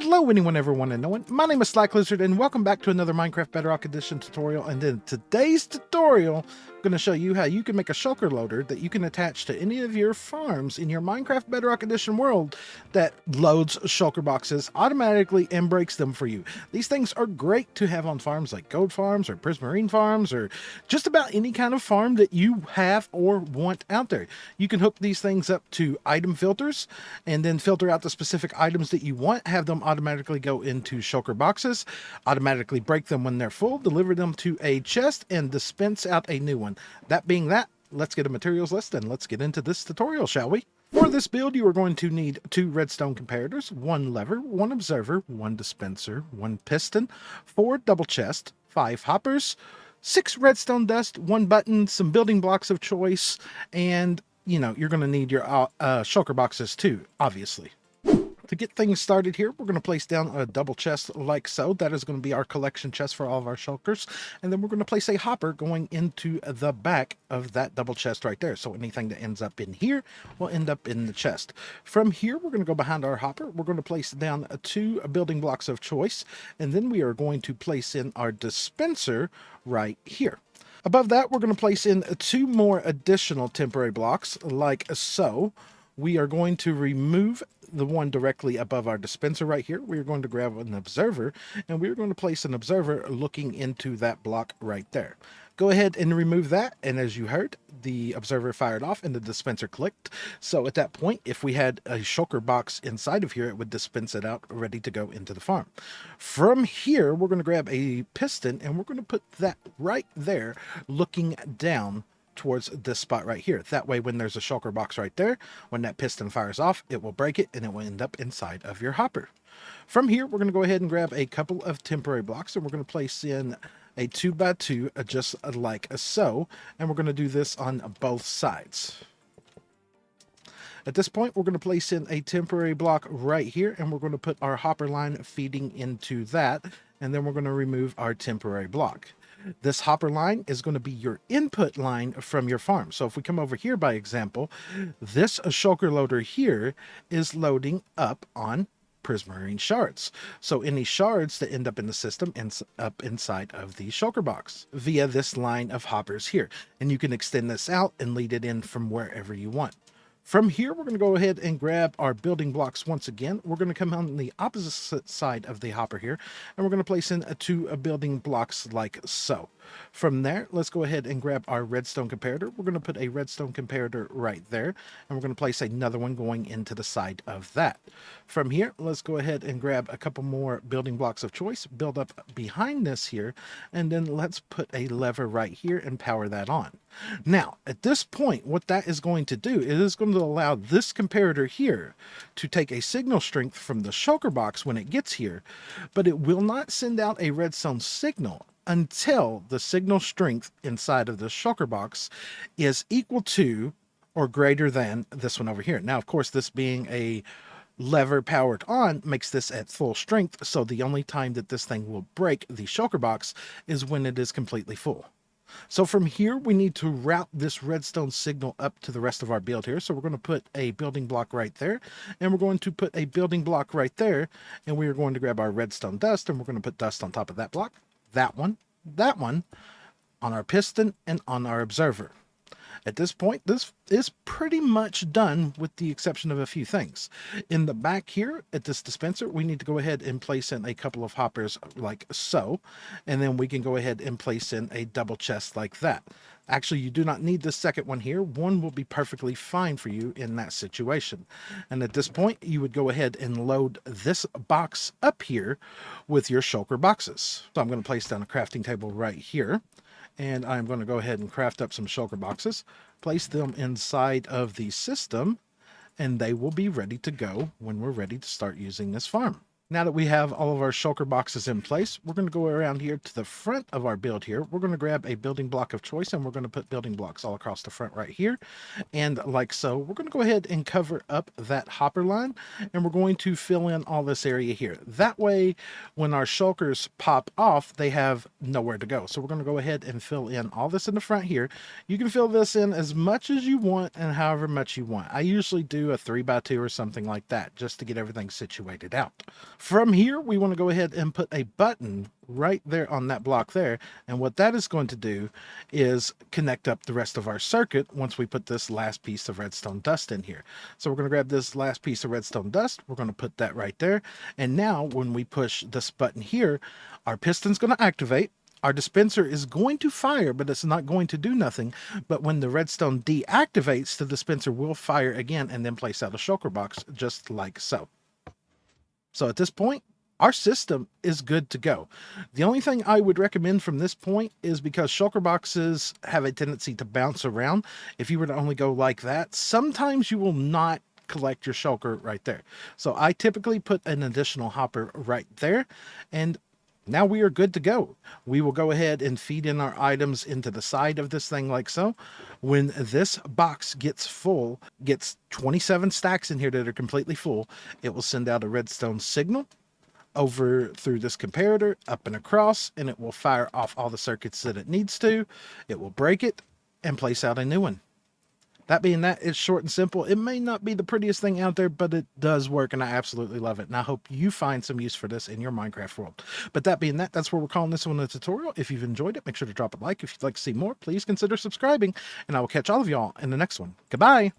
Hello, anyone ever want to know it? My name is SlackLizard, and welcome back to another Minecraft Bedrock Edition tutorial. And in today's tutorial, I'm going to show you how you can make a shulker loader that you can attach to any of your farms in your Minecraft Bedrock Edition world that loads shulker boxes automatically and breaks them for you. These things are great to have on farms like goat farms or prismarine farms or just about any kind of farm that you have or want out there. You can hook these things up to item filters and then filter out the specific items that you want, have them automatically go into shulker boxes, automatically break them when they're full, deliver them to a chest, and dispense out a new one. That being that, let's get a materials list and let's get into this tutorial, shall we? For this build, you are going to need 2 redstone comparators, 1 lever, 1 observer, 1 dispenser, 1 piston, 4 double chest, 5 hoppers, 6 redstone dust, 1 button, some building blocks of choice, and you're going to need your shulker boxes too, obviously. To get things started here, we're going to place down a double chest like so. That is going to be our collection chest for all of our shulkers. And then we're going to place a hopper going into the back of that double chest right there. So anything that ends up in here will end up in the chest. From here, we're going to go behind our hopper. We're going to place down 2 building blocks of choice. And then we are going to place in our dispenser right here. Above that, we're going to place in 2 more additional temporary blocks like so. We are going to remove the one directly above our dispenser right here. We're going to grab an observer, and we're going to place an observer looking into that block right there. Go ahead and remove that, and as you heard, the observer fired off and the dispenser clicked. So at that point, if we had a shulker box inside of here, it would dispense it out ready to go into the farm. From here, we're going to grab a piston, and we're going to put that right there looking down towards this spot right here. That way, when there's a shulker box right there, when that piston fires off, it will break it and it will end up inside of your hopper. From here, we're going to go ahead and grab a couple of temporary blocks, and we're going to place in a 2x2 just like so, and we're going to do this on both sides. At this point, we're going to place in a temporary block right here, and we're going to put our hopper line feeding into that, and then we're going to remove our temporary block. This hopper line is going to be your input line from your farm. So if we come over here, by example, this shulker loader here is loading up on prismarine shards. So any shards that end up in the system ends up inside of the shulker box via this line of hoppers here. And you can extend this out and lead it in from wherever you want. From here, we're going to go ahead and grab our building blocks once again. We're going to come on the opposite side of the hopper here, and we're going to place in 2 building blocks like so. From there, let's go ahead and grab our redstone comparator. We're going to put a redstone comparator right there, and we're going to place another one going into the side of that. From here, let's go ahead and grab a couple more building blocks of choice, build up behind this here, and then let's put a lever right here and power that on. Now, at this point, what that is going to do is going to allow this comparator here to take a signal strength from the shulker box when it gets here, but it will not send out a redstone signal until the signal strength inside of the shulker box is equal to or greater than this one over here. Now, of course, this being a lever powered on makes this at full strength, so the only time that this thing will break the shulker box is when it is completely full. So from here, we need to route this redstone signal up to the rest of our build here. So we're going to put a building block right there, and we're going to put a building block right there, and we are going to grab our redstone dust, and we're going to put dust on top of that block, that one, on our piston, and on our observer. At this point, this is pretty much done with the exception of a few things. In the back here at this dispenser, we need to go ahead and place in a couple of hoppers like so, and then we can go ahead and place in a double chest like that. Actually, you do not need the second one here. One will be perfectly fine for you in that situation. And at this point, you would go ahead and load this box up here with your shulker boxes. So I'm going to place down a crafting table right here. And I'm going to go ahead and craft up some shulker boxes, place them inside of the system, and they will be ready to go when we're ready to start using this farm. Now that we have all of our shulker boxes in place, we're going to go around here to the front of our build here. We're going to grab a building block of choice, and we're going to put building blocks all across the front right here. And like so, we're going to go ahead and cover up that hopper line, and we're going to fill in all this area here. That way, when our shulkers pop off, they have nowhere to go. So we're going to go ahead and fill in all this in the front here. You can fill this in as much as you want and however much you want. I usually do a 3x2 or something like that just to get everything situated out. From here, we want to go ahead and put a button right there on that block there. And what that is going to do is connect up the rest of our circuit once we put this last piece of redstone dust in here. So we're going to grab this last piece of redstone dust. We're going to put that right there. And now when we push this button here, our piston's going to activate. Our dispenser is going to fire, but it's not going to do nothing. But when the redstone deactivates, the dispenser will fire again and then place out a shulker box just like so. So at this point, our system is good to go. The only thing I would recommend from this point is because shulker boxes have a tendency to bounce around. If you were to only go like that, sometimes you will not collect your shulker right there. So I typically put an additional hopper right there, and now we are good to go. We will go ahead and feed in our items into the side of this thing like so. When this box gets full, gets 27 stacks in here that are completely full, it will send out a redstone signal over through this comparator, up and across, and it will fire off all the circuits that it needs to. It will break it and place out a new one. That being that, it's short and simple. It may not be the prettiest thing out there, but it does work, and I absolutely love it. And I hope you find some use for this in your Minecraft world. But that being that, that's where we're calling this one a tutorial. If you've enjoyed it, make sure to drop a like. If you'd like to see more, please consider subscribing, and I will catch all of y'all in the next one. Goodbye!